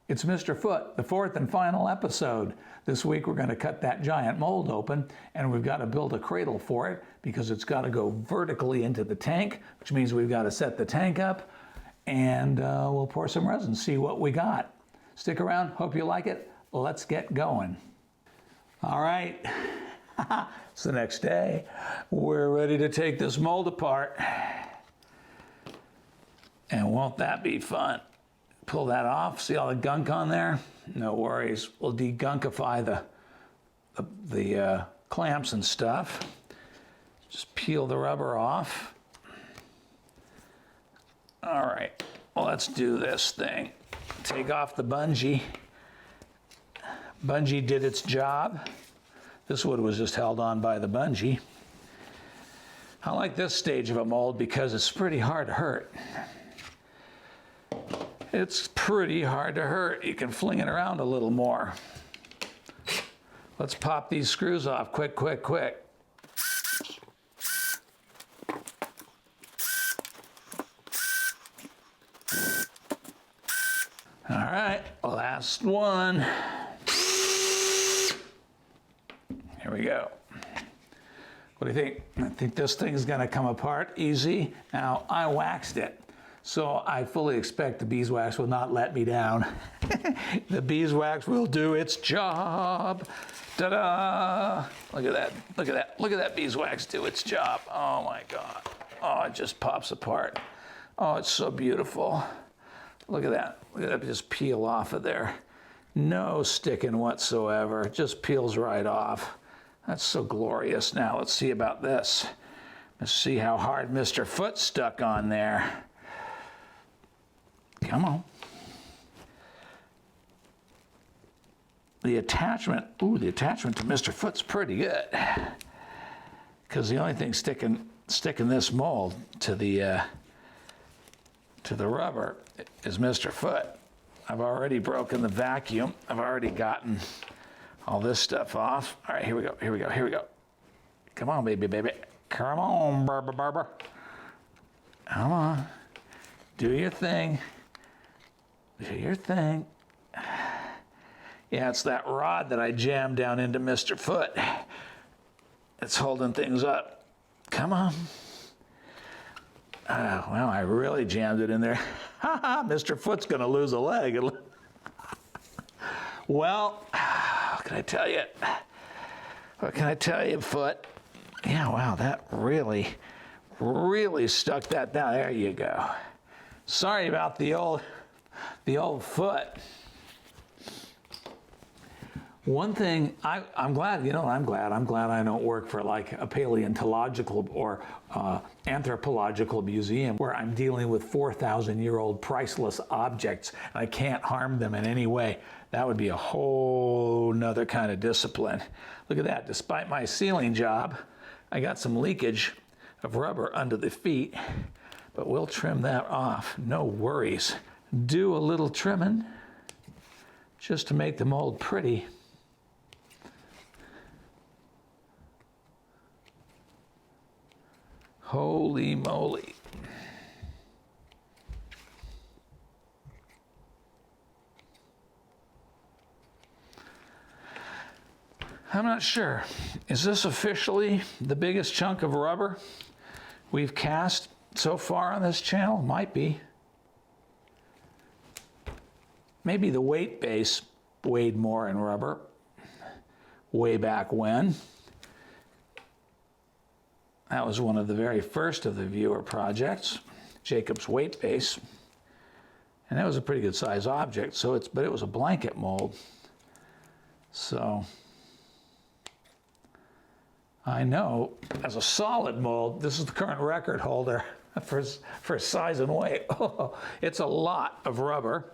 It's Mr. Foot, the fourth and final episode. This week we're going to cut that giant mold open, and we've got to build a cradle for it because it's got to go vertically into the tank, which means we've got to set the tank up, and we'll pour some resin, see what we got. Stick around, hope you like it. Let's get going. All right, it's the next day. We're ready to take this mold apart. And won't that be fun? Pull that off, see all the gunk on there? No worries, we'll degunkify the clamps and stuff. Just peel the rubber off. All right, well, let's do this thing. Take off the bungee. Bungee did its job. This wood was just held on by the bungee. I like this stage of a mold because it's pretty hard to hurt. It's pretty hard to hurt. You can fling it around a little more. Let's pop these screws off quick, quick, quick. All right, last one. Here we go. What do you think? I think this thing's gonna come apart easy. Now, I waxed it. So I fully expect the beeswax will not let me down. The beeswax will do its job. Ta-da! Look at that, look at that, look at that beeswax do its job. Oh my God. Oh, it just pops apart. Oh, it's so beautiful. Look at that, look at that just peel off of there. No sticking whatsoever, it just peels right off. That's so glorious. Now let's see about this. Let's see how hard Mr. Foot stuck on there. Come on. The attachment, ooh, the attachment to Mr. Foot's pretty good. Because the only thing sticking this mold to the rubber is Mr. Foot. I've already broken the vacuum. I've already gotten all this stuff off. All right, here we go, here we go, here we go. Come on, baby, baby. Come on, Barbara. Come on. Do your thing. Do your thing. Yeah, it's that rod that I jammed down into Mr. Foot. It's holding things up. Come on. Well, I really jammed it in there. Mr. Foot's gonna lose a leg. Well, what can I tell you? What can I tell you, Foot? Yeah, wow, that really, really stuck that down. There you go. Sorry about the old Foot. One thing, I'm glad, you know, I'm glad I don't work for like a paleontological or anthropological museum where I'm dealing with 4,000-year-old priceless objects and I can't harm them in any way. That would be a whole nother kind of discipline. Look at that, despite my sealing job, I got some leakage of rubber under the feet, but we'll trim that off, no worries. Do a little trimming just to make the mold pretty. Holy moly. I'm not sure. Is this officially the biggest chunk of rubber we've cast so far on this channel? Might be. Maybe the weight base weighed more in rubber way back when. That was one of the very first of the viewer projects, Jacob's weight base. And that was a pretty good size object, but it was a blanket mold. So I know as a solid mold, this is the current record holder for size and weight. Oh, it's a lot of rubber.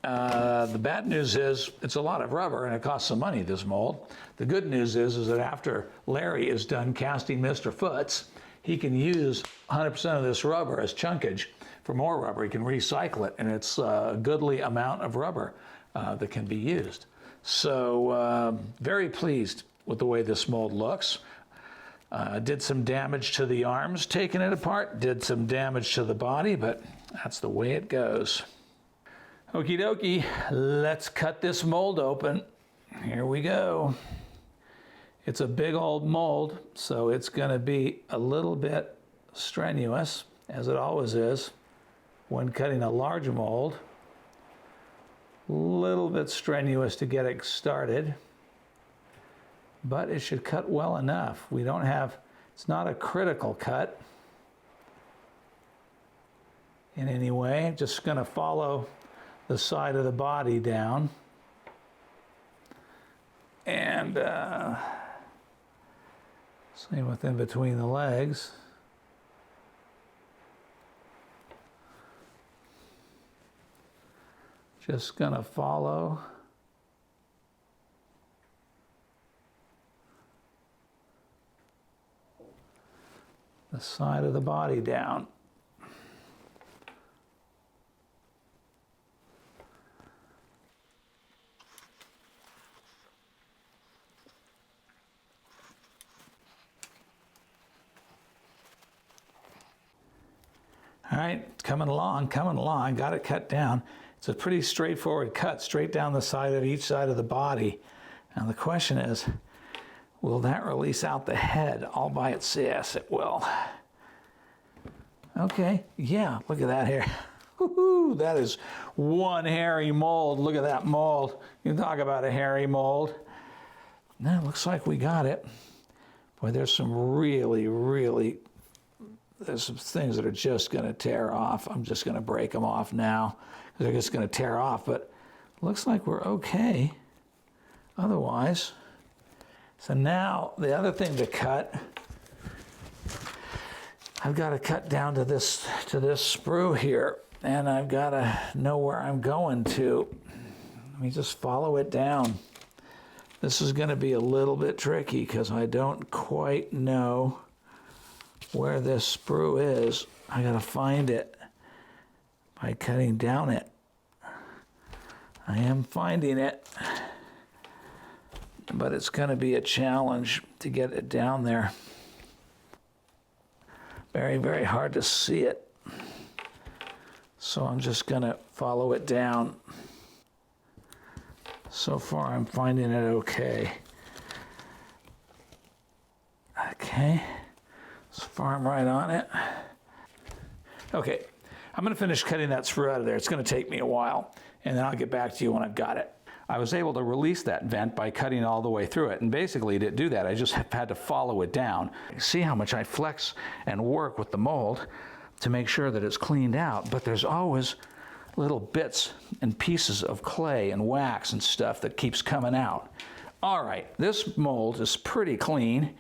The bad news is it's a lot of rubber and it costs some money, this mold. The good news is that after Larry is done casting Mr. Foot's, he can use 100% of this rubber as chunkage for more rubber. He can recycle it, and it's a goodly amount of rubber that can be used. So very pleased with the way this mold looks. Did some damage to the arms taking it apart, did some damage to the body, but that's the way it goes. Okie dokie, let's cut this mold open. Here we go. It's a big old mold, so it's going to be a little bit strenuous, as it always is when cutting a large mold. A little bit strenuous to get it started, but it should cut well enough. We don't have, it's not a critical cut in any way. Just going to follow the side of the body down, and same with in between the legs. Just going to follow the side of the body down. All right, coming along, got it cut down. It's a pretty straightforward cut, straight down the side of each side of the body. Now the question is, will that release out the head all by itself? Yes, it will. Okay, yeah, look at that hair. Woohoo, that is one hairy mold. Look at that mold. You talk about a hairy mold. Now it looks like we got it. Boy, there's some really, there's some things that are just going to tear off. I'm just going to break them off now because they're just going to tear off. But looks like we're okay otherwise. So now the other thing to cut, I've got to cut down to this sprue here, and I've got to know where I'm going to. Let me just follow it down. This is going to be a little bit tricky because I don't quite know where this sprue is. I gotta find it by cutting down it. I am finding it, but it's gonna be a challenge to get it down there. Very hard to see it. So I'm just gonna follow it down. So far I'm finding it okay. Okay. Farm right on it. Okay, I'm going to finish cutting that sprue out of there. It's going to take me a while, and then I'll get back to you when I've got it. I was able to release that vent by cutting all the way through it, and basically to do that I just had to follow it down. See how much I flex and work with the mold to make sure that it's cleaned out, but there's always little bits and pieces of clay and wax and stuff that keeps coming out. All right, this mold is pretty clean.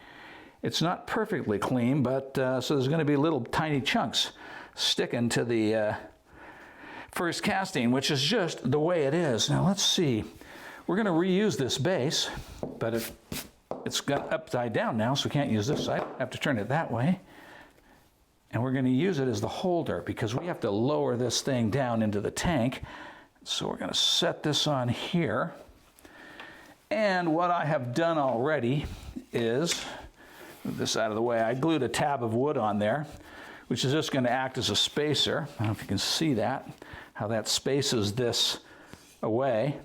It's not perfectly clean, but so there's going to be little tiny chunks sticking to the first casting, which is just the way it is. Now let's see. We're going to reuse this base, but it's got upside down now, so we can't use this side. I have to turn it that way. And we're going to use it as the holder because we have to lower this thing down into the tank. So we're going to set this on here. And what I have done already is, move this out of the way, I glued a tab of wood on there, which is just going to act as a spacer. I don't know if you can see that, how that spaces this away.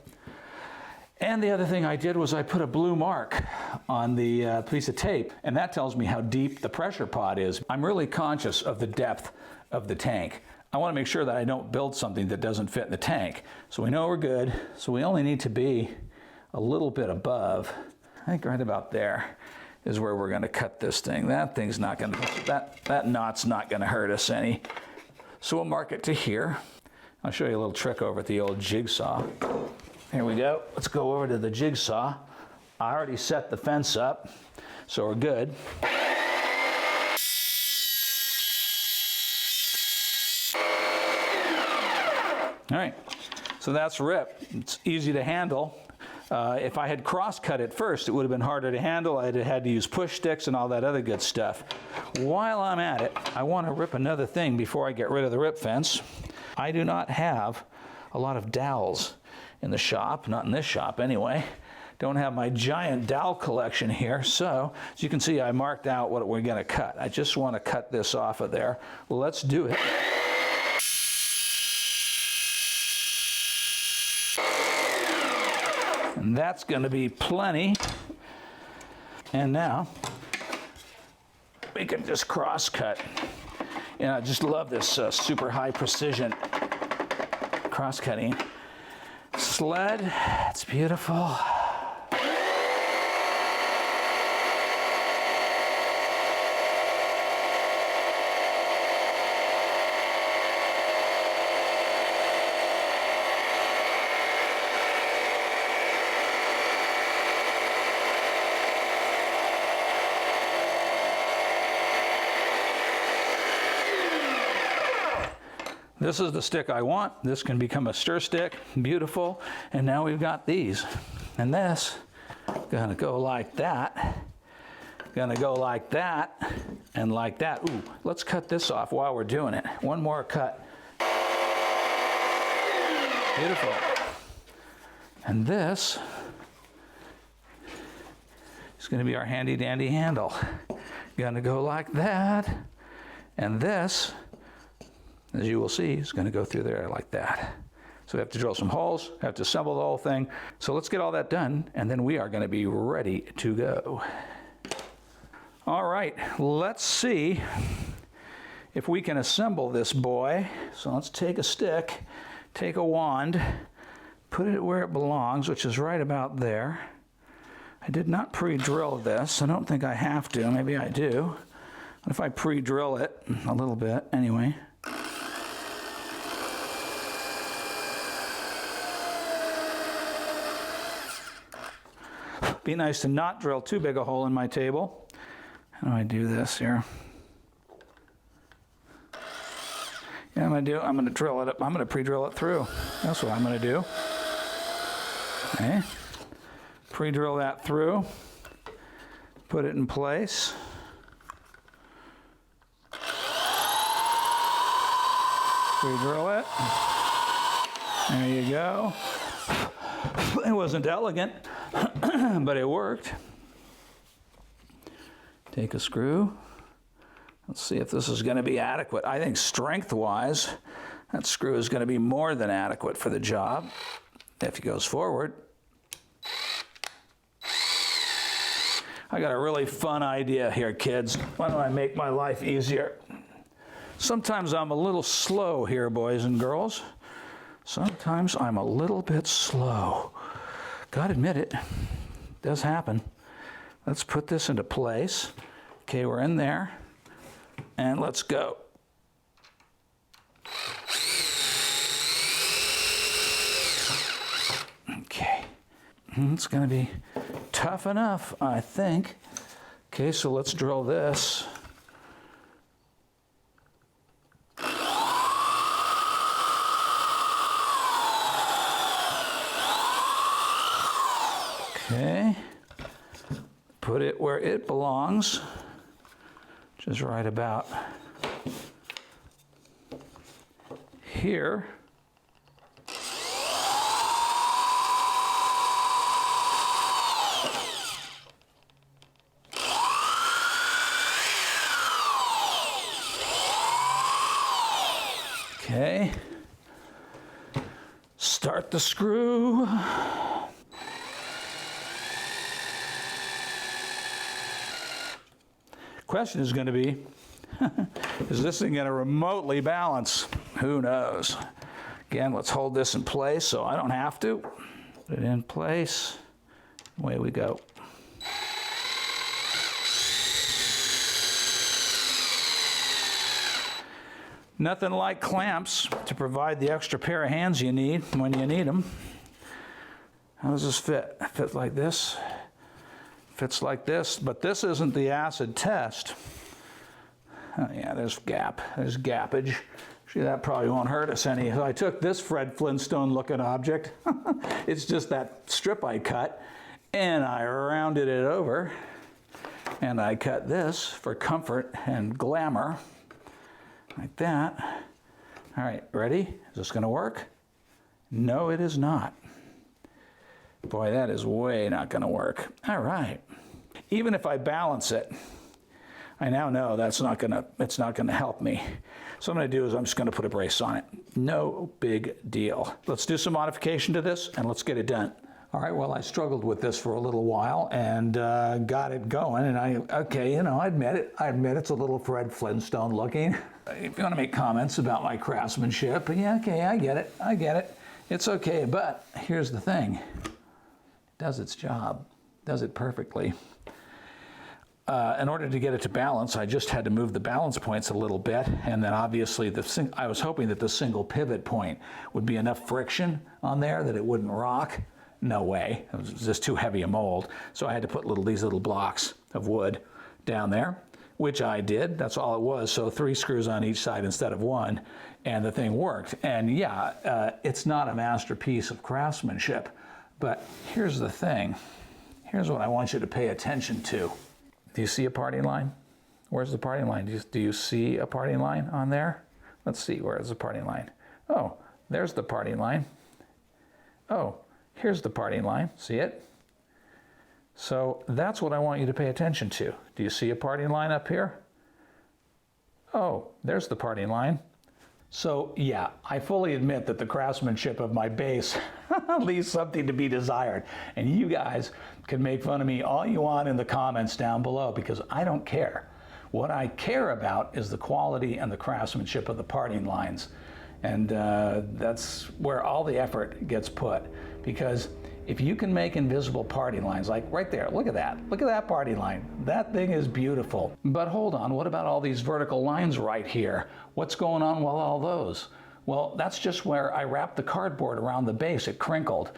And the other thing I did was I put a blue mark on the piece of tape, and that tells me how deep the pressure pod is. I'm really conscious of the depth of the tank. I want to make sure that I don't build something that doesn't fit in the tank. So we know we're good. So we only need to be a little bit above. I think right about there is where we're going to cut this thing. That thing's not going to, that knot's not going to hurt us any. So we'll mark it to here. I'll show you a little trick over at the old jigsaw. Here we go. Let's go over to the jigsaw. I already set the fence up, so we're good. All right, so that's ripped. It's easy to handle. If I had cross-cut it first, it would have been harder to handle. I'd have had to use push sticks and all that other good stuff. While I'm at it, I want to rip another thing before I get rid of the rip fence. I do not have a lot of dowels in the shop, not in this shop anyway. Don't have my giant dowel collection here, so as you can see, I marked out what we're going to cut. I just want to cut this off of there. Well, let's do it. And that's going to be plenty. And now we can just cross cut. And I just love this super high precision cross cutting sled. It's beautiful. This is the stick I want. This can become a stir stick, beautiful. And now we've got these. And this, gonna go like that, gonna go like that, and like that. Ooh, let's cut this off while we're doing it. One more cut. Beautiful. And this is gonna be our handy dandy handle. Gonna go like that. And this, as you will see, is going to go through there like that. So we have to drill some holes, have to assemble the whole thing. So let's get all that done, and then we are going to be ready to go. All right, let's see if we can assemble this boy. So let's take a stick, take a wand, put it where it belongs, which is right about there. I did not pre-drill this. I don't think I have to. Maybe I do. What if I pre-drill it a little bit anyway? Be nice to not drill too big a hole in my table. How do I do this here? Yeah, I'm gonna drill it up. I'm gonna pre-drill it through. That's what I'm gonna do. Okay. Pre-drill that through. Put it in place. Pre-drill it. There you go. It wasn't elegant, but it worked. Take a screw. Let's see if this is going to be adequate. I think strength-wise, that screw is going to be more than adequate for the job if it goes forward. I got a really fun idea here, kids. Why don't I make my life easier? Sometimes I'm a little slow here, boys and girls. Sometimes I'm a little bit slow. Gotta admit it, does happen. Let's put this into place. Okay, we're in there, and let's go. Okay, it's gonna be tough enough, I think. Okay, so let's drill this. Okay, put it where it belongs, which is right about here. Okay, start the screw. Question is going to be, is this thing going to remotely balance? Who knows? Again, let's hold this in place so I don't have to. Put it in place. Away we go. Nothing like clamps to provide the extra pair of hands you need when you need them. How does this fit? It fits like this. Fits like this, but this isn't the acid test. Oh yeah, there's gap. There's gappage. See, that probably won't hurt us any. So I took this Fred Flintstone looking object. It's just that strip I cut, and I rounded it over, and I cut this for comfort and glamour, like that. All right, ready? Is this gonna work? No, it is not. Boy, that is way not gonna work. All right. Even if I balance it, I now know it's not gonna help me. So what I'm gonna do is I'm just gonna put a brace on it. No big deal. Let's do some modification to this and let's get it done. All right, well, I struggled with this for a little while and got it going. And okay, you know, I admit it's a little Fred Flintstone looking. If you want to make comments about my craftsmanship, yeah, okay, I get it. It's okay, but here's the thing. It does its job, does it perfectly. In order to get it to balance, I just had to move the balance points a little bit, and then obviously I was hoping that the single pivot point would be enough friction on there that it wouldn't rock. No way, it was just too heavy a mold. So I had to put these little blocks of wood down there, which I did. That's all it was. So 3 screws on each side instead of 1, and the thing worked. And yeah, it's not a masterpiece of craftsmanship, but here's the thing. Here's what I want you to pay attention to. Do you see a parting line? Where's the parting line? Do you see a parting line on there? Let's see, where's the parting line? Oh, there's the parting line. Oh, here's the parting line. See it? So that's what I want you to pay attention to. Do you see a parting line up here? Oh, there's the parting line. So yeah, I fully admit that the craftsmanship of my base leaves something to be desired. And you guys can make fun of me all you want in the comments down below, because I don't care. What I care about is the quality and the craftsmanship of the parting lines. And that's where all the effort gets put. Because if you can make invisible parting lines, like right there, look at that parting line. That thing is beautiful. But hold on, what about all these vertical lines right here? What's going on with all those? Well, that's just where I wrapped the cardboard around the base. It crinkled.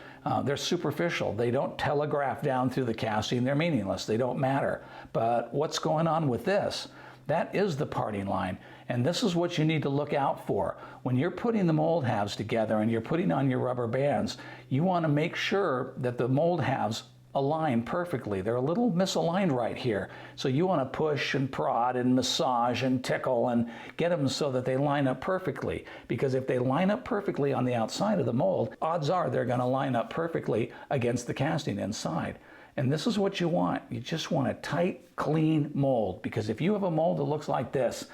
They're superficial. They don't telegraph down through the casting. They're meaningless. They don't matter. But what's going on with this? That is the parting line. And this is what you need to look out for. When you're putting the mold halves together and you're putting on your rubber bands, you want to make sure that the mold halves align perfectly. They're a little misaligned right here. So you want to push and prod and massage and tickle and get them so that they line up perfectly. Because if they line up perfectly on the outside of the mold, odds are they're going to line up perfectly against the casting inside. And this is what you want. You just want a tight, clean mold. Because if you have a mold that looks like this,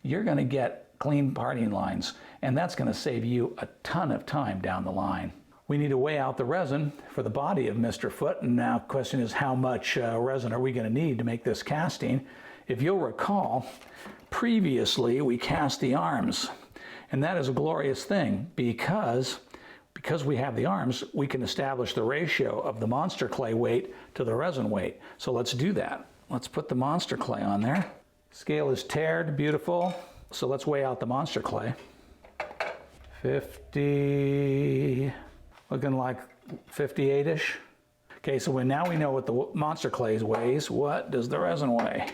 you're going to get clean parting lines. And that's going to save you a ton of time down the line. We need to weigh out the resin for the body of Mr. Foot. And now the question is, how much resin are we going to need to make this casting? If you'll recall, previously we cast the arms. And that is a glorious thing because we have the arms, we can establish the ratio of the monster clay weight to the resin weight. So let's do that. Let's put the monster clay on there. Scale is tiered, beautiful. So let's weigh out the monster clay. 50, looking like 58-ish. Okay, so now we know what the monster clay weighs. What does the resin weigh?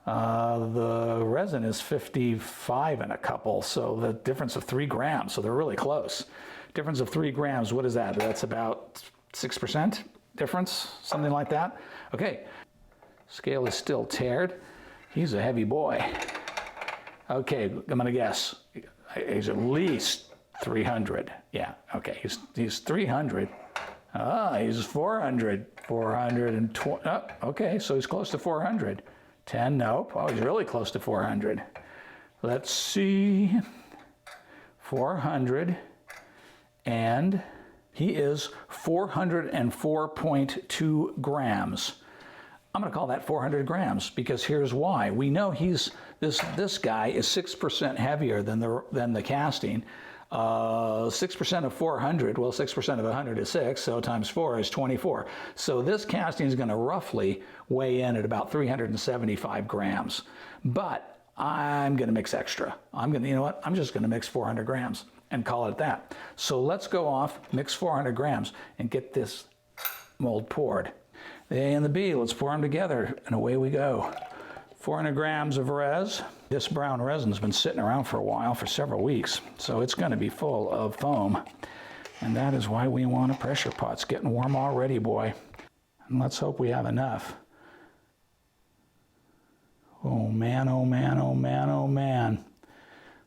The resin is 55 and a couple, so the difference of 3 grams, so they're really close. Difference of 3 grams, what is that? That's about 6% difference, something like that. Okay, scale is still tiered. He's a heavy boy. Okay, I'm gonna guess. He's at least 300. Yeah, okay, he's 300. Ah, he's 400. 420. Oh, okay, so he's close to 400. 10, nope. Oh, he's really close to 400. Let's see. 400. And he is 404.2 grams. I'm going to call that 400 grams because here's why. We know this guy is 6% heavier than the casting. 6% of 400, well, 6% of 100 is 6, so times 4 is 24. So this casting is going to roughly weigh in at about 375 grams. But I'm going to mix extra. You know what? I'm just going to mix 400 grams and call it that. So let's go off, mix 400 grams, and get this mold poured. The A and the B, let's pour them together, and away we go. 400 grams of res. This brown resin's been sitting around for a while, for several weeks, so it's going to be full of foam. And that is why we want a pressure pot. It's getting warm already, boy. And let's hope we have enough. Oh man, oh man, oh man, oh man.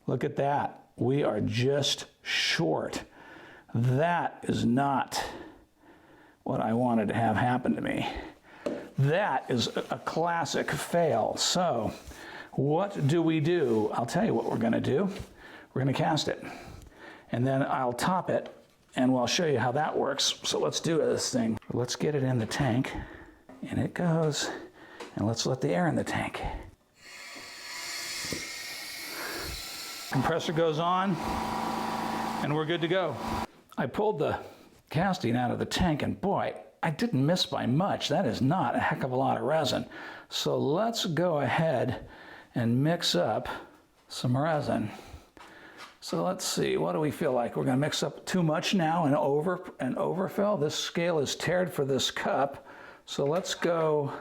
Look at that. We are just short. That is not what I wanted to have happen to me. That is a classic fail. So what do? I'll tell you what we're going to do. We're going to cast it. And then I'll top it and we'll show you how that works. So let's do this thing. Let's get it in the tank, and it goes, and let's let the air in the tank. Compressor goes on, and we're good to go. I pulled the casting out of the tank, and boy, I didn't miss by much. That is not a heck of a lot of resin. So let's go ahead and mix up some resin. So let's see, what do we feel like? We're gonna mix up too much now and overfill. This scale is tiered for this cup. So let's go,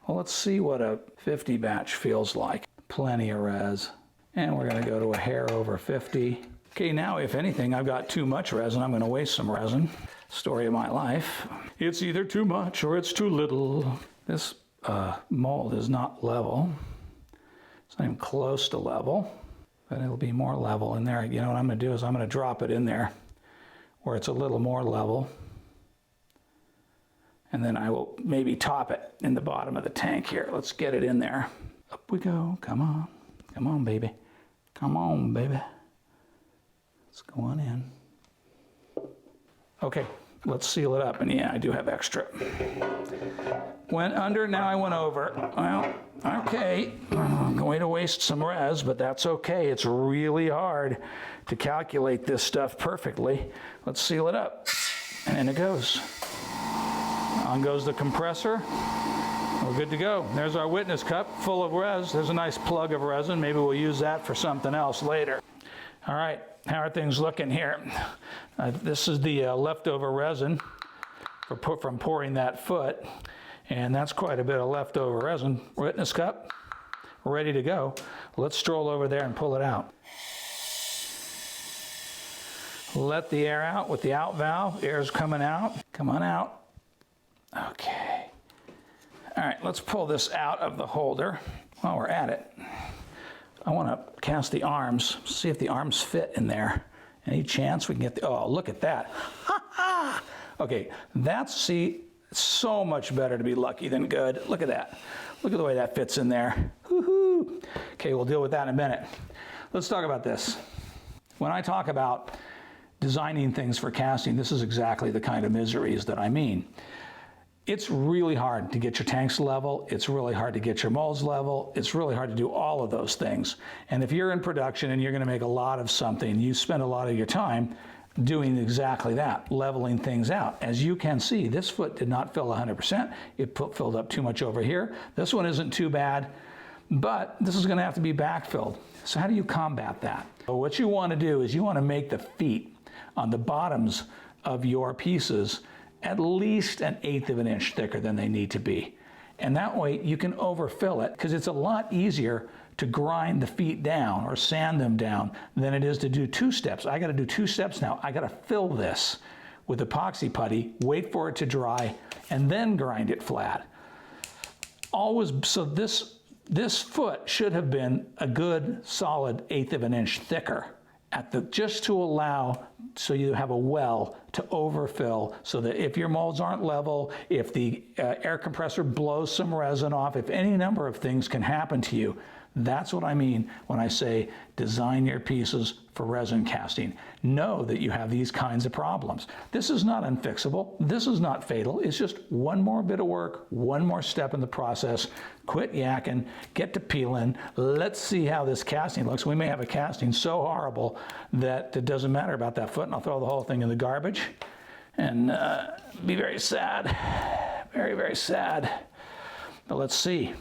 well, let's see what a 50 batch feels like. Plenty of res. And we're gonna go to a hair over 50. Okay, now if anything, I've got too much resin. I'm gonna waste some resin. Story of my life. It's either too much or it's too little. This mold is not level. It's not even close to level, but it'll be more level in there. You know what I'm gonna do is I'm gonna drop it in there where it's a little more level. And then I will maybe top it in the bottom of the tank here. Let's get it in there. Up we go, come on. Come on, baby. Come on, baby. Let's go on in. Okay, let's seal it up. And yeah, I do have extra. Went under, now I went over. Well, okay, I'm going to waste some res, but that's okay. It's really hard to calculate this stuff perfectly. Let's seal it up. And in it goes. On goes the compressor. We're good to go. There's our witness cup full of res. There's a nice plug of resin. Maybe we'll use that for something else later. All right, how are things looking here? This is the leftover resin from pouring that foot, and that's quite a bit of leftover resin. Witness cup, ready to go. Let's stroll over there and pull it out. Let the air out with the out valve. Air's coming out. Come on out. Okay. All right, let's pull this out of the holder. While we're at it, I want to cast the arms, see if the arms fit in there. Any chance we can get the, oh, look at that. Okay, that's, see, so much better to be lucky than good. Look at that. Look at the way that fits in there. Woo-hoo. Okay, we'll deal with that in a minute. Let's talk about this. When I talk about designing things for casting, this is exactly the kind of miseries that I mean. It's really hard to get your tanks level. It's really hard to get your molds level. It's really hard to do all of those things. And if you're in production and you're going to make a lot of something, you spend a lot of your time doing exactly that, leveling things out. As you can see, this foot did not fill 100%. It filled up too much over here. This one isn't too bad, but this is going to have to be backfilled. So how do you combat that? So what you want to do is you want to make the feet on the bottoms of your pieces at least 1/8 of an inch thicker than they need to be. And that way you can overfill it, because it's a lot easier to grind the feet down or sand them down than it is to do 2 steps. I got to do 2 steps now. I got to fill this with epoxy putty, wait for it to dry, and then grind it flat. Always, so this foot should have been a good solid 1/8 of an inch thicker at the, just to allow, so you have a well to overfill, so that if your molds aren't level, if the air compressor blows some resin off, if any number of things can happen to you. That's what I mean when I say design your pieces for resin casting. Know that you have these kinds of problems. This is not unfixable. This is not fatal. It's just one more bit of work, one more step in the process. Quit yakking, get to peeling. Let's see how this casting looks. We may have a casting so horrible that it doesn't matter about that foot, and I'll throw the whole thing in the garbage and be very sad. Very, very sad. But let's see.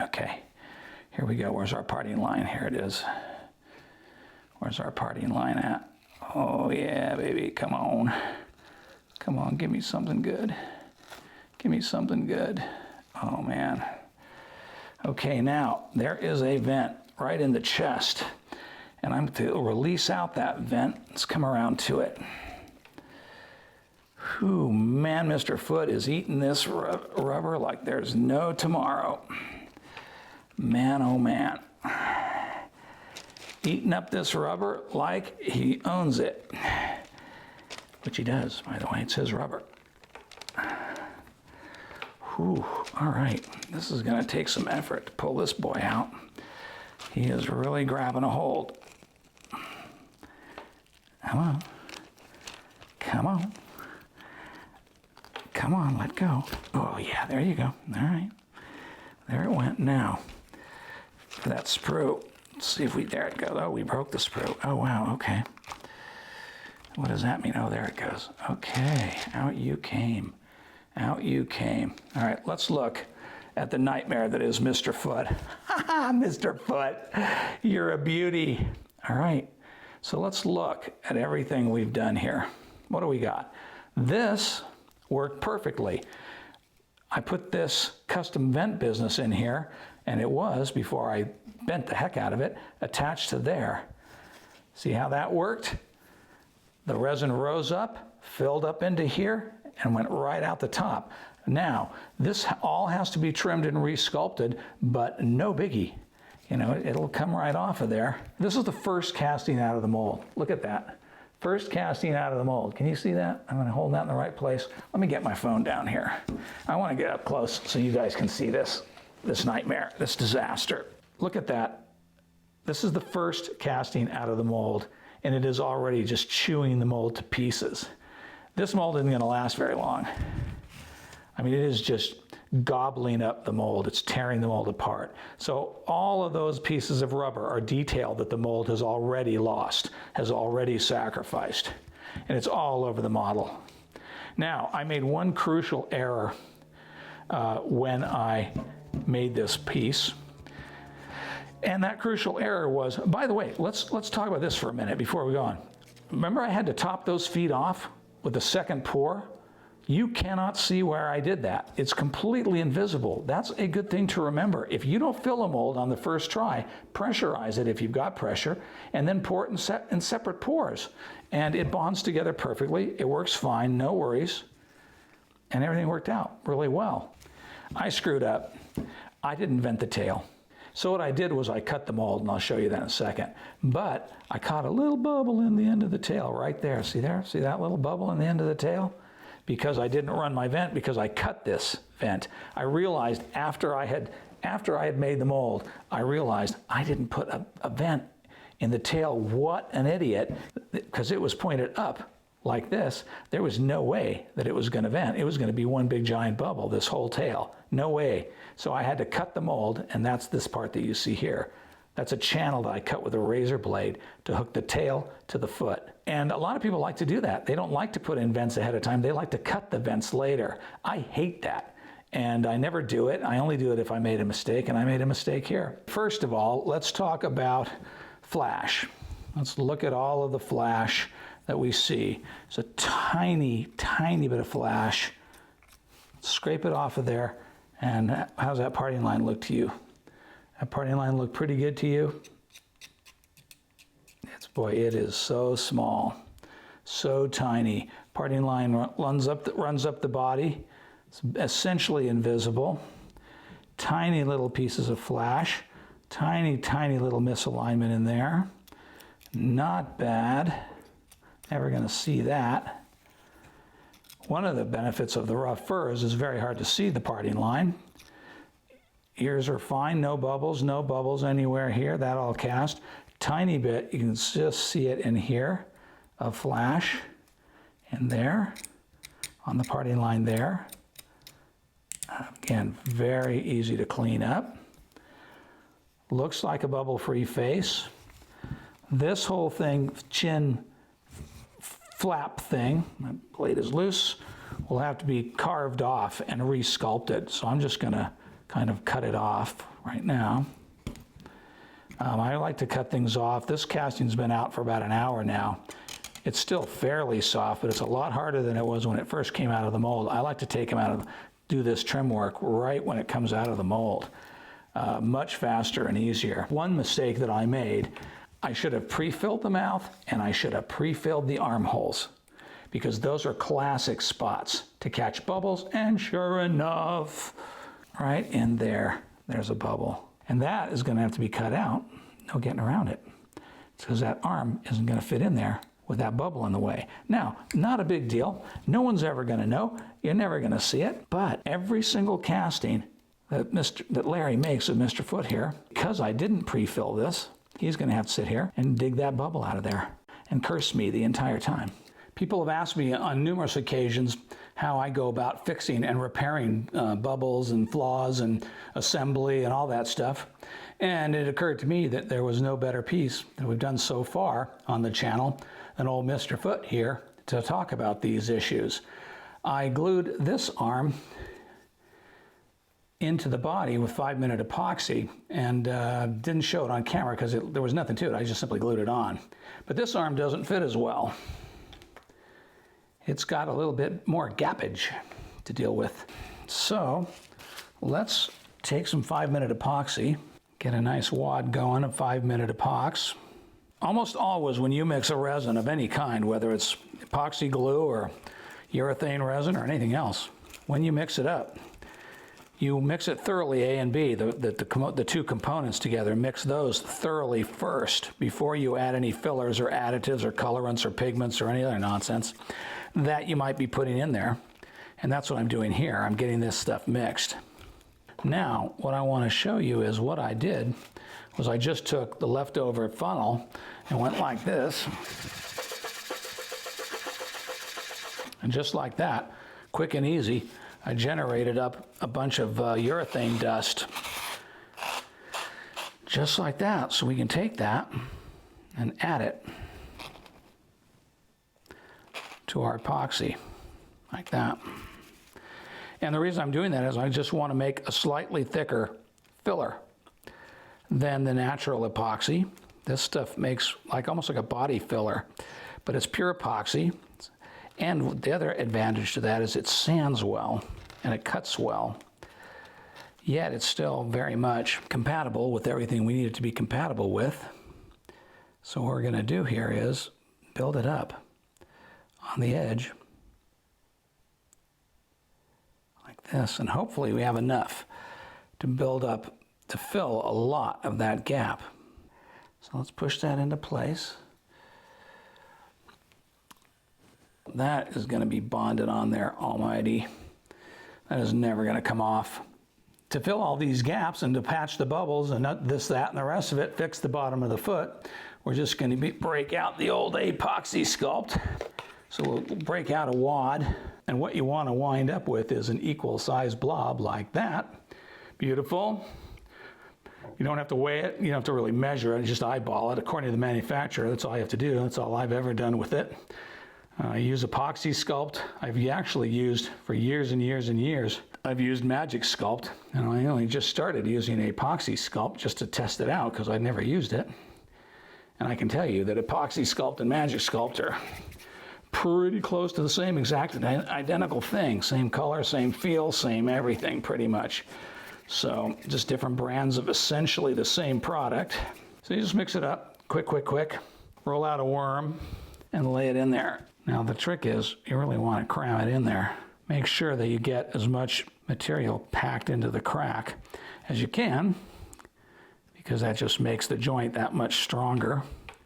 Okay, here we go. Where's our parting line? Here it is. Where's our parting line at? Oh yeah, baby, come on. Come on, give me something good. Give me something good. Oh man. Okay, now there is a vent right in the chest, and I'm going to release out that vent. Let's come around to it. Whew, man, Mr. Foot is eating this rubber like there's no tomorrow. Man, oh man. Eating up this rubber like he owns it. Which he does, by the way. It's his rubber. Whew, all right. This is going to take some effort to pull this boy out. He is really grabbing a hold. Come on. Come on. Come on, let go. Oh yeah, there you go. All right. There it went. Now, for that sprue, let's see if we, there it goes. Oh, we broke the sprue. Oh wow, okay. What does that mean? Oh, there it goes. Okay, out you came. Out you came. All right, let's look at the nightmare that is Mr. Foot. Mr. Foot, you're a beauty. All right, so let's look at everything we've done here. What do we got? This worked perfectly. I put this custom vent business in here, and it was, before I bent the heck out of it, attached to there. See how that worked? The resin rose up, filled up into here, and went right out the top. Now, this all has to be trimmed and resculpted, but no biggie. You know, it'll come right off of there. This is the first casting out of the mold. Look at that. First casting out of the mold. Can you see that? I'm going to hold that in the right place. Let me get my phone down here. I want to get up close so you guys can see this nightmare, this disaster. Look at that. This is the first casting out of the mold, and it is already just chewing the mold to pieces. This mold isn't going to last very long. I mean, it is just gobbling up the mold. It's tearing the mold apart. So all of those pieces of rubber are detail that the mold has already lost, has already sacrificed, and it's all over the model. Now, I made one crucial error when I made this piece. And that crucial error was, by the way, let's talk about this for a minute before we go on. Remember I had to top those feet off with the second pour? You cannot see where I did that. It's completely invisible. That's a good thing to remember. If you don't fill a mold on the first try, pressurize it if you've got pressure, and then pour it in separate pours. And it bonds together perfectly. It works fine, no worries. And everything worked out really well. I screwed up. I didn't vent the tail. So what I did was I cut the mold, and I'll show you that in a second. But I caught a little bubble in the end of the tail right there. See there? See that little bubble in the end of the tail? Because I didn't run my vent, because I cut this vent. I realized after I had made the mold, I realized I didn't put a vent in the tail. What an idiot, because it was pointed up like this. There was no way that it was going to vent. It was going to be one big giant bubble, this whole tail. No way. So I had to cut the mold, and that's this part that you see here. That's a channel that I cut with a razor blade to hook the tail to the foot. And a lot of people like to do that. They don't like to put in vents ahead of time. They like to cut the vents later. I hate that. And I never do it. I only do it if I made a mistake, and I made a mistake here. First of all, let's talk about flash. Let's look at all of the flash that we see. It's a tiny, tiny bit of flash. Scrape it off of there. And how's that parting line look to you? That parting line look pretty good to you? Boy, it is so small, so tiny. Parting line runs up the body. It's essentially invisible. Tiny little pieces of flash. Tiny, tiny little misalignment in there. Not bad. Never going to see that. One of the benefits of the rough fur is it's very hard to see the parting line. Ears are fine, no bubbles anywhere here. That all cast. Tiny bit, you can just see it in here, of flash in there, on the parting line there. Again, very easy to clean up. Looks like a bubble-free face. This whole thing, chin flap thing, my blade is loose, will have to be carved off and resculpted. So I'm just gonna kind of cut it off right now. I like to cut things off. This casting's been out for about an hour now. It's still fairly soft, but it's a lot harder than it was when it first came out of the mold. I like to take them out of, do this trim work right when it comes out of the mold. Much faster and easier. One mistake that I made, I should have pre-filled the mouth, and I should have pre-filled the armholes, because those are classic spots to catch bubbles, and sure enough, right in there, there's a bubble. And that is going to have to be cut out. No getting around it. It's because that arm isn't going to fit in there with that bubble in the way. Now, not a big deal. No one's ever going to know. You're never going to see it. But every single casting that Larry makes of Mr. Foot here, because I didn't pre-fill this, he's going to have to sit here and dig that bubble out of there. and cursed me the entire time. People have asked me on numerous occasions how I go about fixing and repairing bubbles and flaws and assembly and all that stuff. And it occurred to me that there was no better piece that we've done so far on the channel than old Mr. Foot here to talk about these issues. I glued this arm into the body with 5-minute epoxy and didn't show it on camera because there was nothing to it. I just simply glued it on. But this arm doesn't fit as well. It's got a little bit more gappage to deal with. So let's take some 5-minute epoxy, get a nice wad going of 5-minute epox. Almost always when you mix a resin of any kind, whether it's epoxy glue or urethane resin or anything else, when you mix it up, you mix it thoroughly, A and B, the two components together. Mix those thoroughly first before you add any fillers or additives or colorants or pigments or any other nonsense that you might be putting in there. And that's what I'm doing here. I'm getting this stuff mixed. Now, what I want to show you is what I did was I just took the leftover funnel and went like this. And just like that, quick and easy, I generated up a bunch of urethane dust. Just like that. So we can take that and add it to our epoxy, like that. And the reason I'm doing that is I just want to make a slightly thicker filler than the natural epoxy. This stuff makes almost like a body filler, but it's pure epoxy. And the other advantage to that is it sands well and it cuts well, yet it's still very much compatible with everything we need it to be compatible with. So what we're going to do here is build it up on the edge like this, and hopefully we have enough to build up to fill a lot of that gap. So let's push that into place. That is going to be bonded on there almighty. That is never going to come off. To fill all these gaps and to patch the bubbles and this, that, and the rest of it, fix the bottom of the foot, we're just going to break out the old Epoxy Sculpt. So we'll break out a wad, and what you want to wind up with is an equal size blob like that. Beautiful. You don't have to weigh it, you don't have to really measure it, just eyeball it. According to the manufacturer, that's all you have to do. That's all I've ever done with it. I use Epoxy Sculpt. I've actually used for years and years and years. I've used Magic Sculpt, and I only just started using Epoxy Sculpt just to test it out because I'd never used it. And I can tell you that Epoxy Sculpt and Magic Sculpt are pretty close to the same exact identical thing. Same color, same feel, same everything pretty much. So just different brands of essentially the same product. So you just mix it up, quick, quick, quick. Roll out a worm and lay it in there. Now the trick is you really want to cram it in there. Make sure that you get as much material packed into the crack as you can, because that just makes the joint that much stronger.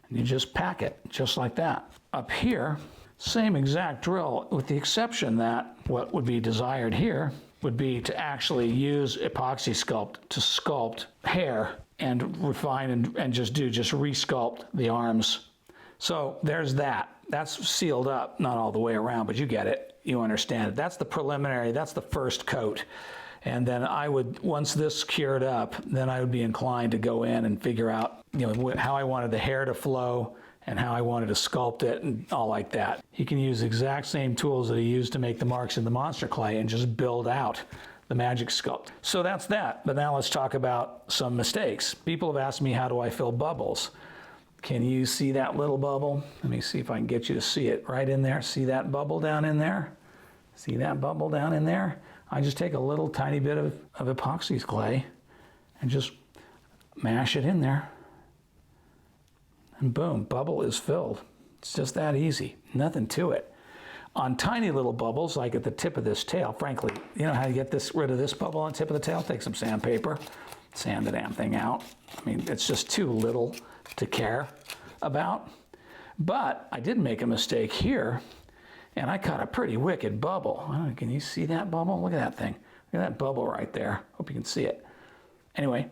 And you just pack it just like that. Up here, same exact drill, with the exception that what would be desired here would be to actually use Epoxy Sculpt to sculpt hair and refine and just re-sculpt the arms. So there's that. That's sealed up, not all the way around, but you get it. You understand it. That's the preliminary, that's the first coat. And then I would, once this cured up, then I would be inclined to go in and figure out, how I wanted the hair to flow and how I wanted to sculpt it and all like that. He can use the exact same tools that he used to make the marks in the monster clay and just build out the Magic Sculpt. So that's that. But now let's talk about some mistakes. People have asked me, how do I fill bubbles? Can you see that little bubble? Let me see if I can get you to see it right in there. See that bubble down in there? See that bubble down in there? I just take a little tiny bit of epoxy clay and just mash it in there. And boom, bubble is filled. It's just that easy, nothing to it. On tiny little bubbles, like at the tip of this tail, frankly, you know how you get rid of this bubble on the tip of the tail? Take some sandpaper, sand the damn thing out. I mean, it's just too little to care about. But I did make a mistake here, and I caught a pretty wicked bubble. Can you see that bubble? Look at that thing. Look at that bubble right there. Hope you can see it. Anyway,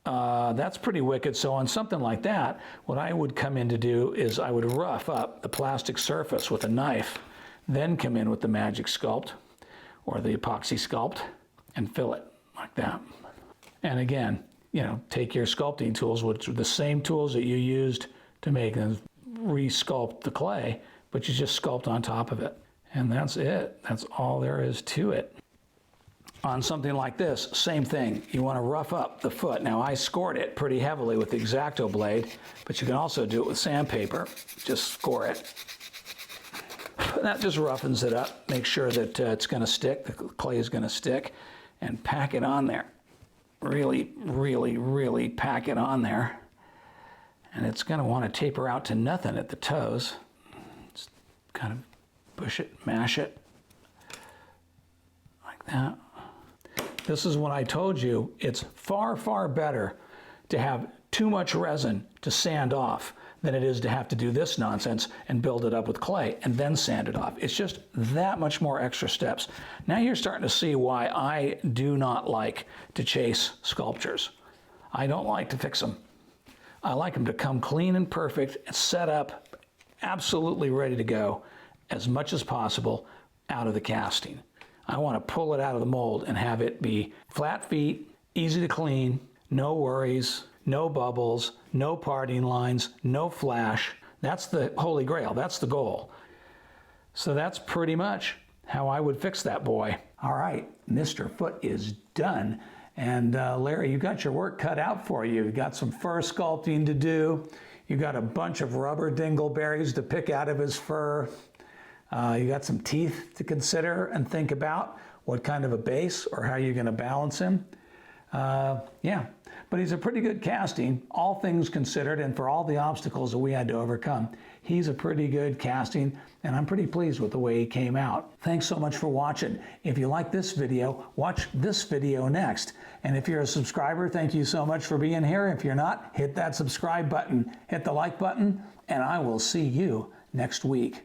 That's pretty wicked. So on something like that, what I would come in to do is I would rough up the plastic surface with a knife, then come in with the Magic Sculpt or the Epoxy Sculpt and fill it like that. And again, you know, take your sculpting tools, which are the same tools that you used to make and re-sculpt the clay, but you just sculpt on top of it. And that's it. That's all there is to it. On something like this, same thing. You want to rough up the foot. Now I scored it pretty heavily with the X-Acto blade, but you can also do it with sandpaper. Just score it. That just roughens it up. Make sure that it's going to stick, the clay is going to stick, and pack it on there. Really, really, really pack it on there. And it's going to want to taper out to nothing at the toes. Just kind of push it, mash it, like that. This is when I told you it's far, far better to have too much resin to sand off than it is to have to do this nonsense and build it up with clay and then sand it off. It's just that much more extra steps. Now you're starting to see why I do not like to chase sculptures. I don't like to fix them. I like them to come clean and perfect and set up, absolutely ready to go as much as possible out of the casting. I want to pull it out of the mold and have it be flat feet, easy to clean, no worries, no bubbles, no parting lines, no flash. That's the holy grail. That's the goal. So that's pretty much how I would fix that boy. All right, Mr. Foot is done. And Larry, you got your work cut out for you. You got some fur sculpting to do. You got a bunch of rubber dingleberries to pick out of his fur. You got some teeth to consider and think about what kind of a base or how you're going to balance him. Yeah, but he's a pretty good casting, all things considered, and for all the obstacles that we had to overcome. He's a pretty good casting, and I'm pretty pleased with the way he came out. Thanks so much for watching. If you like this video, watch this video next. And if you're a subscriber, thank you so much for being here. If you're not, hit that subscribe button, hit the like button, and I will see you next week.